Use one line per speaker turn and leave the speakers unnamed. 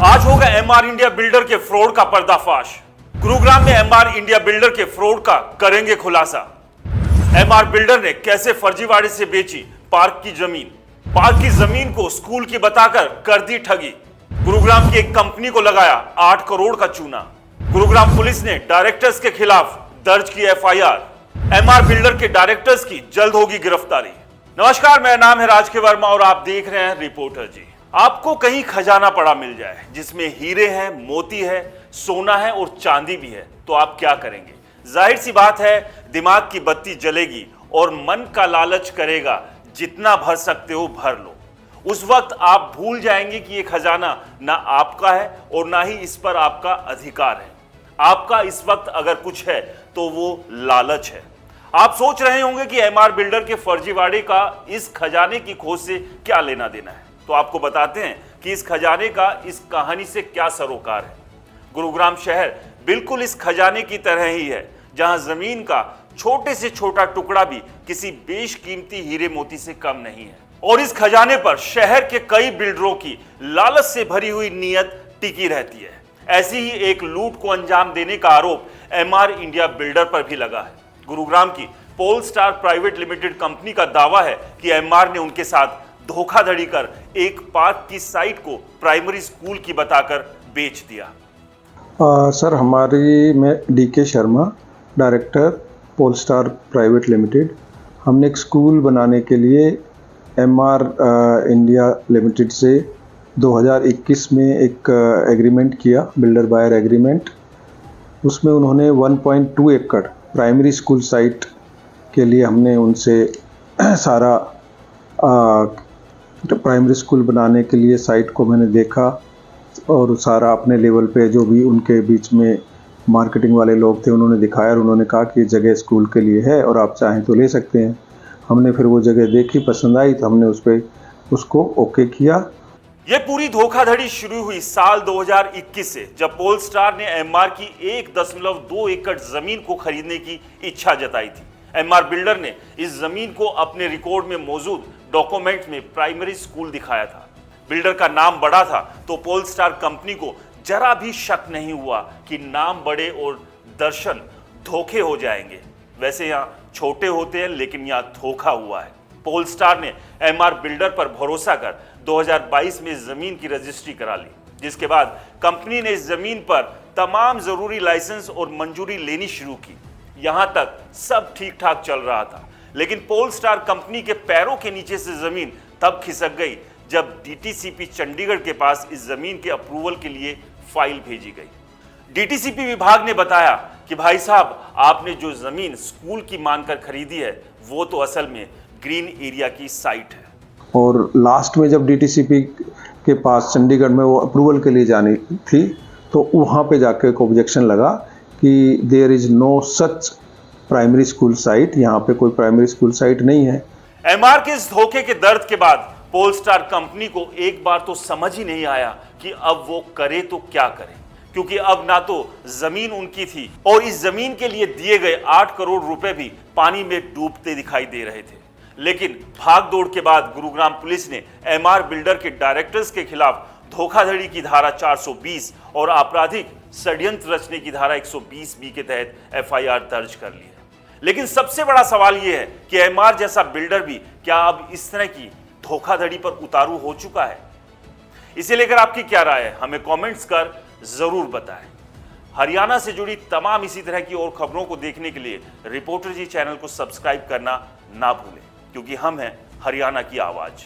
आज होगा MR India builder के फ्रॉड का पर्दाफाश। गुरुग्राम में एमआर इंडिया बिल्डर के फ्रॉड का करेंगे खुलासा। एमआर बिल्डर ने कैसे फर्जीवाड़े से बेची पार्क की जमीन को स्कूल की बताकर कर दी ठगी। गुरुग्राम की एक कंपनी को लगाया 8 करोड़ का चूना। गुरुग्राम पुलिस ने डायरेक्टर्स के खिलाफ दर्ज की एफआईआर। एमआर बिल्डर के डायरेक्टर्स की जल्द होगी गिरफ्तारी। नमस्कार, मेरा नाम है राज वर्मा और आप देख रहे हैं रिपोर्टर जी। आपको कहीं खजाना पड़ा मिल जाए जिसमें हीरे हैं, मोती है, सोना है और चांदी भी है, तो आप क्या करेंगे? जाहिर सी बात है, दिमाग की बत्ती जलेगी और मन का लालच करेगा जितना भर सकते हो भर लो। उस वक्त आप भूल जाएंगे कि ये खजाना ना आपका है और ना ही इस पर आपका अधिकार है। आपका इस वक्त अगर कुछ है तो वो लालच है। आप सोच रहे होंगे कि एमआर बिल्डर के फर्जीवाड़े का इस खजाने की खोज से क्या लेना देना है, तो आपको बताते हैं कि इस खजाने का इस कहानी से क्या सरोकार है। गुरुग्राम शहर बिल्कुल इस खजाने की तरह ही है, जहां जमीन का छोटे से छोटा टुकड़ा भी किसी बेशकीमती हीरे मोती से कम नहीं है। और इस खजाने पर शहर के कई बिल्डरों की लालच से भरी हुई नीयत टिकी रहती है। ऐसी ही एक लूट को अंजाम देने का आरोप एमआर इंडिया बिल्डर पर भी लगा है। गुरुग्राम की Pole Star private limited company का दावा है कि एमआर ने उनके साथ धोखाधड़ी कर एक पार्क की साइट को प्राइमरी स्कूल की बताकर बेच दिया।
सर, मैं DK Sharma, director Pole Star private limited. हमने एक स्कूल बनाने के लिए एमआर इंडिया लिमिटेड से 2021 में एक एग्रीमेंट किया, बिल्डर बायर एग्रीमेंट। उसमें उन्होंने 1.2 एकड़ प्राइमरी स्कूल साइट के लिए हमने उनसे सारा प्राइमरी स्कूल बनाने के लिए साइट को मैंने देखा और सारा अपने लेवल पे जो भी उनके बीच में मार्केटिंग वाले लोग थे उन्होंने दिखाया और उन्होंने कहा कि ये जगह स्कूल के लिए है और आप चाहें तो ले सकते हैं। हमने फिर वो जगह देखी, पसंद आई तो हमने उसको ओके किया।
ये पूरी धोखाधड़ी शुरू हुई साल 2021 से, जब पोल स्टार ने एमआर की 1.2 एकड़ जमीन को खरीदने की इच्छा जताई थी। एमआर बिल्डर ने इस जमीन को अपने रिकॉर्ड में मौजूद डॉक्यूमेंट में प्राइमरी स्कूल दिखाया था। बिल्डर का नाम बड़ा था तो पोल स्टार कंपनी को जरा भी शक नहीं हुआ कि नाम बड़े और दर्शन धोखे हो जाएंगे। वैसे यहाँ छोटे होते हैं लेकिन यहाँ धोखा हुआ है। पोल स्टार ने एमआर बिल्डर पर भरोसा कर 2022 में जमीन की रजिस्ट्री करा ली, जिसके बाद कंपनी ने इस जमीन पर तमाम जरूरी लाइसेंस और मंजूरी लेनी शुरू की। यहां तक सब ठीक ठाक चल रहा था, लेकिन पोल स्टार कंपनी के पैरों के नीचे से जमीन तब खिसक गई जब डीटीसीपी चंडीगढ़ के पास इस जमीन के अप्रूवल के लिए फाइल भेजी गई। डीटीसीपी विभाग ने बताया कि भाई साहब, आपने जो जमीन स्कूल की मानकर खरीदी है वो तो असल में ग्रीन एरिया की साइट है।
और लास्ट में जब डीटीसीपी के पास चंडीगढ़ में वो अप्रूवल के लिए जानी थी तो वहाँ पे जाके एक ऑब्जेक्शन लगा कि there is no such primary school site, यहाँ पे कोई प्राइमरी स्कूल साइट नहीं है।
एमआर के इस धोखे के दर्द के बाद पोल स्टार कंपनी को एक बार तो समझ ही नहीं आया कि अब वो करे तो क्या करे, क्योंकि अब ना तो जमीन उनकी थी और इस जमीन के लिए दिए गए 8 करोड़ रुपए भी पानी में डूबते दिखाई दे रहे थे। लेकिन भागदौड़ के बाद गुरुग्राम पुलिस ने एमआर बिल्डर के डायरेक्टर्स के खिलाफ धोखाधड़ी की धारा 420 और आपराधिक षड्यंत्र रचने की धारा 120B के तहत एफआईआर दर्ज कर ली है। लेकिन सबसे बड़ा सवाल यह है कि एमआर जैसा बिल्डर भी क्या अब इस तरह की धोखाधड़ी पर उतारू हो चुका है? इसे लेकर आपकी क्या राय है, हमें कमेंट्स कर जरूर बताएं। हरियाणा से जुड़ी तमाम इसी तरह की और खबरों को देखने के लिए रिपोर्टर जी चैनल को सब्सक्राइब करना ना भूलें, क्योंकि हम हैं हरियाणा की आवाज।